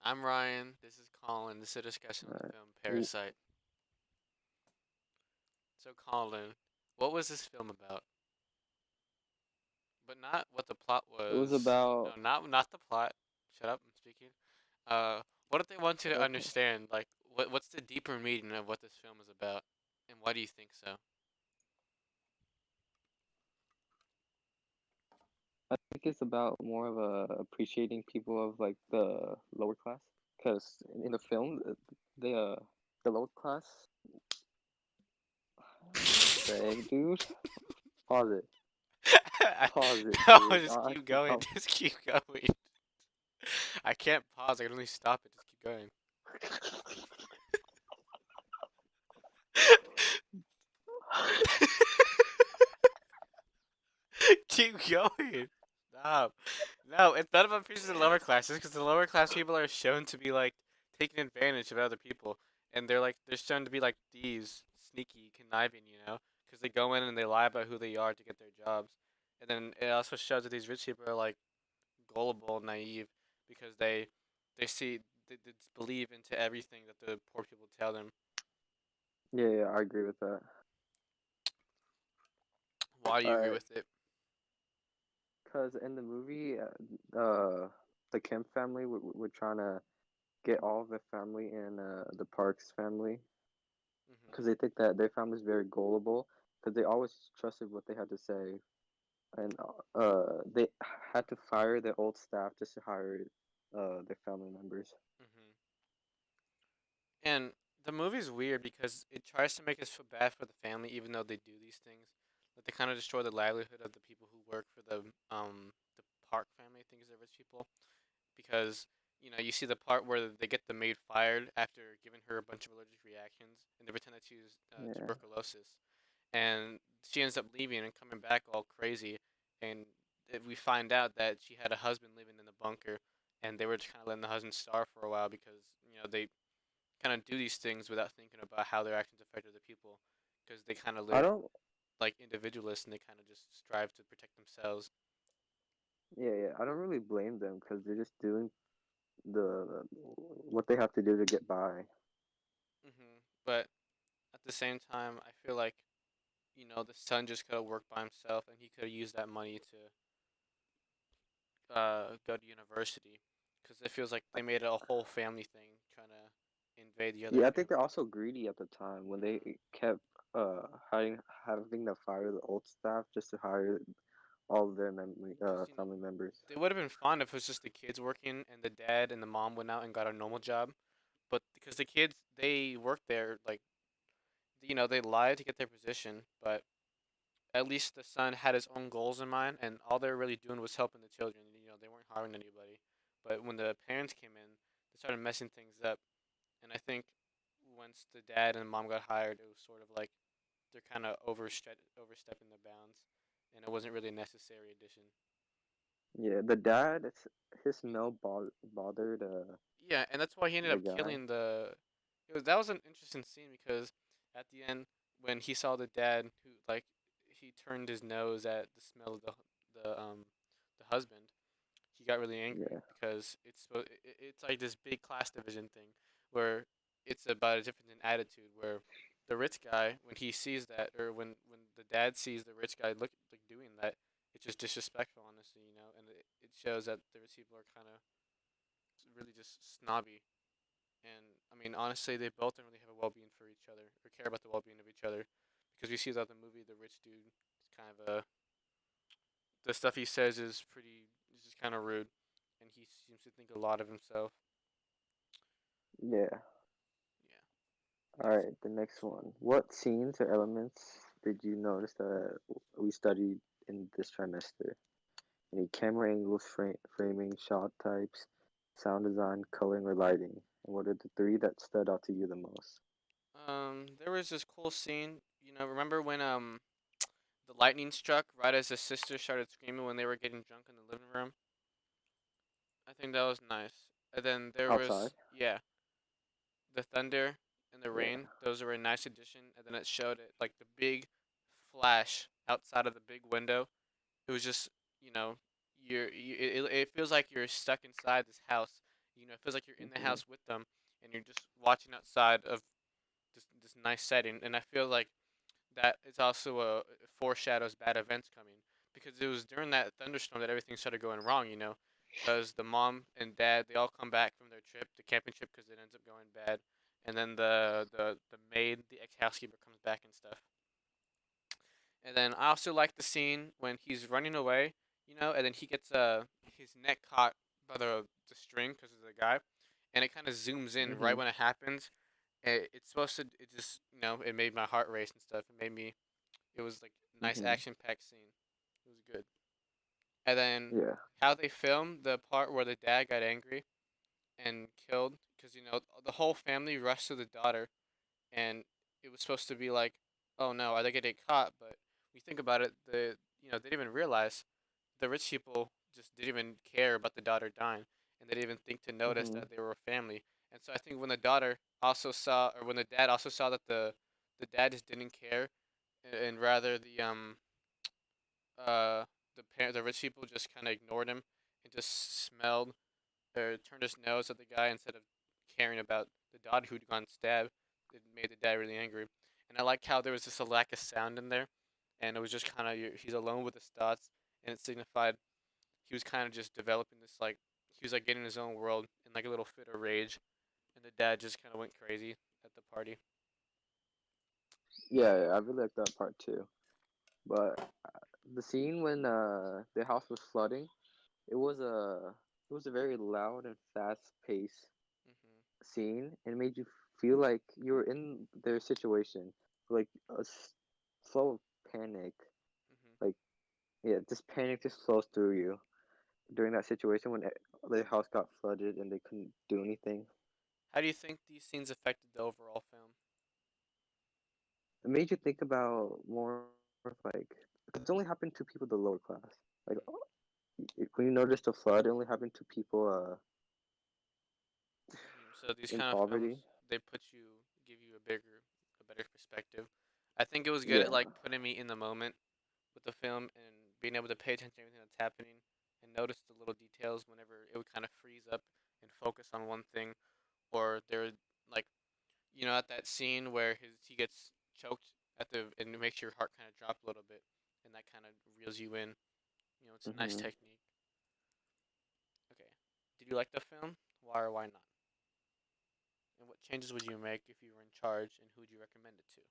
I'm Ryan. This is Colin. This is a discussion on the Alright. film W- Parasite. So, Colin, what was this film about? But not what the plot It was was. No, about not the plot. Shut up. I'm speaking. Uh, what if they want you to okay. understand? Like, what's the deeper meaning of what this film is about, and why do you think so? I think it's about more of appreciating people of like the lower class, because in the film, the the lower class. Dang, dude. Pause it. Pause it, No, dude. just keep going. Just keep going. I can't pause. I can only stop it. Just keep going. Keep going. Stop. No, it's not about people in the lower classes because the lower class people are shown to be like taking advantage of other people, and they're shown to be like thieves, sneaky, conniving, because they go in and they lie about who they are to get their jobs, and then it also shows that these rich people are like gullible, naive, because they see they just believe into everything that the poor people tell them. Yeah, I agree with that. Why do you agree Alright, with it? because in the movie, the Kim family were trying to get all of the family in the Parks family because Hmm. they think that their family is very gullible because they always trusted what they had to say, and they had to fire their old staff just to hire their family members. Hmm. And the movie's weird because it tries to make us feel bad for the family, even though they do these things. Like they kind of destroy the livelihood of the people who work for the Park family. I think is the rich people because you see the part where they get the maid fired after giving her a bunch of allergic reactions, and they pretend that she's Yeah, tuberculosis, and she ends up leaving and coming back all crazy, and we find out that she had a husband living in the bunker, and they were just kind of letting the husband starve for a while because they kind of do these things without thinking about how their actions affect other people because they kind of I live don't. like individualists and they kind of just strive to protect themselves. Yeah, I don't really blame them because they're just doing the what they have to do to get by. But at the same time, I feel like the son just could have worked by himself and he could have used that money to go to university because it feels like they made it a whole family thing trying to invade the other Yeah, I think they're family. also greedy at the time when they Hmm. kept having to fire the old staff just to hire all of their Because family members. they would have been fine if it was just the kids working and the dad and the mom went out and got a normal job. But because the kids they worked there, like they lied to get their position, but at least the son had his own goals in mind, and all they were really doing was helping the children. They weren't harming anybody. But when the parents came in, they started messing things up. And I think once the dad and mom got hired, it was sort of like they're kind of overstepping their bounds, and it wasn't really a necessary addition. Yeah, the dad, his smell bothered Yeah, and that's why he ended the up guy. killing the. That was an interesting scene because at the end, when he saw the dad who he turned his nose at the smell of the husband, he got really angry Yeah, because it's like this big class division thing where it's about a difference in attitude where the rich guy when he sees that or when the dad sees the rich guy look like doing that, it's just disrespectful, honestly, and it shows that the rich people are kind of really just snobby. And I mean, honestly, they both don't really have a well-being for each other or care about the well-being of each other, because we see that the movie, the rich dude, is kind of the stuff he says is just kind of rude, and he seems to think a lot of himself. yeah. Yeah. All right, the next one. What scenes or elements did you notice that we studied in this trimester? Any camera angles, framing, shot types, sound design, coloring, or lighting? And what are the three that stood out to you the most? There was this cool scene. Remember when the lightning struck right as the sisters started screaming when they were getting drunk in the living room? I think that was nice. And then there Outside? was the thunder and the Yeah, rain. Those were a nice addition. And then it showed it like the big flash outside of the big window. It was just you know it feels like you're stuck inside this house. It feels like you're in the Mhm. house with them, and you're just watching outside of this nice setting. And I feel like that it's also a foreshadows bad events coming because it was during that thunderstorm that everything started going wrong. Because the mom and dad they all come back from their trip, the camping trip, because it ends up going bad, and then the maid, the ex housekeeper, comes back and stuff. And then I also like the scene when he's running away, and then he gets his neck caught by the string because of the guy, and it kind of zooms in right Mhm. when it happens. It's supposed to. It just it made my heart race and stuff. It made me. It was like a nice Mhm. action packed scene. It was good. And then Yeah. how they filmed the part where the dad got angry and killed because the whole family rushed to the daughter, and it was supposed to be like, oh no, are they gonna get caught? But when you think about it, they didn't even realize the rich people just didn't even care about the daughter dying, and they didn't even think to notice Mhm. that they were a family. And so I think when the daughter also saw, or when the dad also saw that the dad just didn't care, and rather uh the rich people just kind of ignored him and just smelled or turned his nose at the guy instead of caring about the daughter who'd gone stabbed. It made the dad really angry. And I like how there was just a lack of sound in there, and it was just kind of he's alone with his thoughts, and it signified he was kind of just developing this like he was like getting his own world in like a little fit of rage, and the dad just kind of went crazy at the party. Yeah, I really like that part too. But the scene when the house was flooding, it was a it was a very loud and fast paced Mhm. scene, and it made you feel like you were in their situation, like a flow of panic. Mhm. Like yeah, this panic just flows through you during that situation when their house got flooded and they couldn't do anything. How do you think these scenes affected the overall film? It made you think about more of like because it only happened to people the lower class. Like Mhm. when you notice the flood, it only happened to people So these in kind of films, poverty. they give you a better perspective. I think it was good at Yeah. like putting me in the moment with the film and being able to pay attention to everything that's happening and notice the little details whenever it would kind of freeze up and focus on one thing, or there like at that scene where he gets choked at the and it makes your heart kind of drop a little bit, and that kind of reels you in. It's a nice Hmm. technique. Okay, did you like the film? Why or why not? And what changes would you make if you were in charge, and who would you recommend it to?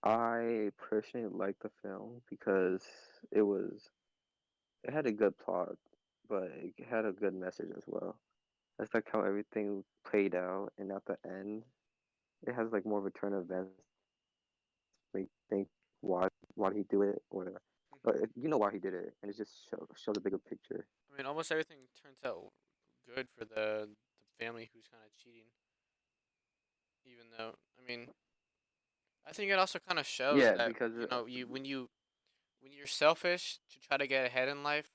I personally liked the film because it was it had a good plot, but it had a good message as well. I just like how everything played out, and at the end, it has like more of a turn of events to make you think why did he do it, or but Hmm. you know why he did it, and it just shows a bigger picture. I mean, almost everything turns out good for the family who's kind of cheating. Even though, I mean, I think it also kind of shows Yeah, that because you when you're selfish to try to get ahead in life,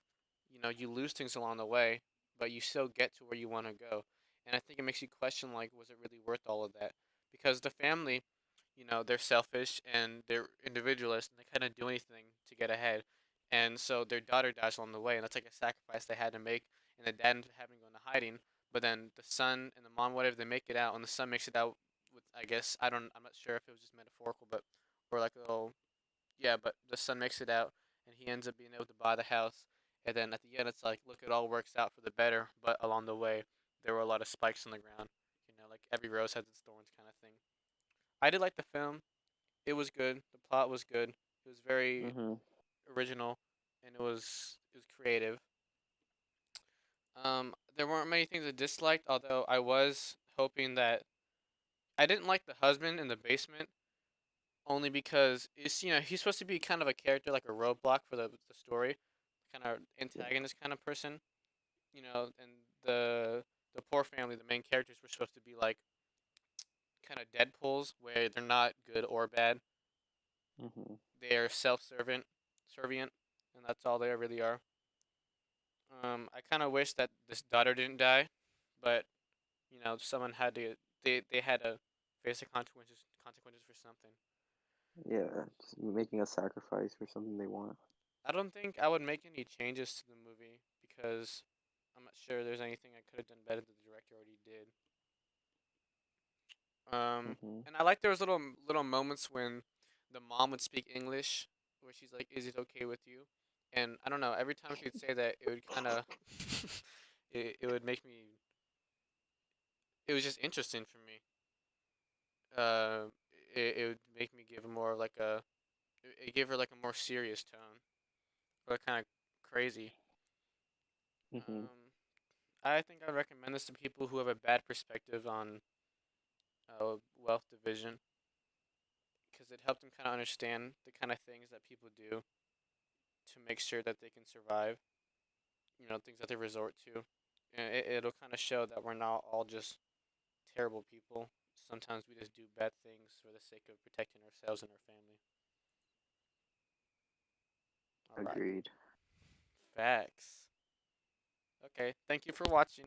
you lose things along the way, but you still get to where you want to go. And I think it makes you question like, was it really worth all of that? Because the family, they're selfish and they're individualists and they kind of do anything to get ahead. And so their daughter dies along the way, and that's like a sacrifice they had to make. And the dad ends up having to go into hiding, but then the son and the mom, whatever, they make it out, and the son makes it out with, I guess, I'm not sure if it was just metaphorical, but or like a little yeah, but the son makes it out, and he ends up being able to buy the house. And then at the end, it's like, look, it all works out for the better. But along the way, there were a lot of spikes on the ground. Like every rose has its thorns, kind of thing. I did like the film. It was good. The plot was good. It was very hmm original, and it was creative. There weren't many things I disliked, although I was hoping that I didn't like the husband in the basement only because it's he's supposed to be kind of a character like a roadblock for the story, kind of yeah. antagonist kind of person, and the poor family, the main characters were supposed to be like kind of Deadpool's where they're not good or bad, hmm they are servient, and that's all they really are. I kind of wish that this daughter didn't die, but someone had to they had to face the consequences for something. Yeah, just making a sacrifice for something they want. I don't think I would make any changes to the movie because I'm not sure there's anything I could have done better that the director already did. Um, Mm-hmm. and I like there was little moments when the mom would speak English, where she's like, "Is it okay with you?" And I don't know. Every time she'd say that, it would kind of, it would make me. It was just interesting for me. Uh, it would make me give more like a. It gave her like a more serious tone, or kind of crazy. Mm-hmm. I think I'd recommend this to people who have a bad perspective on wealth division, because it helped them kind of understand the kind of things that people do to make sure that they can survive. Things that they resort to. And it'll kind of show that we're not all just terrible people. Sometimes we just do bad things for the sake of protecting ourselves and our family. All right. Agreed. Facts. Okay. Thank you for watching.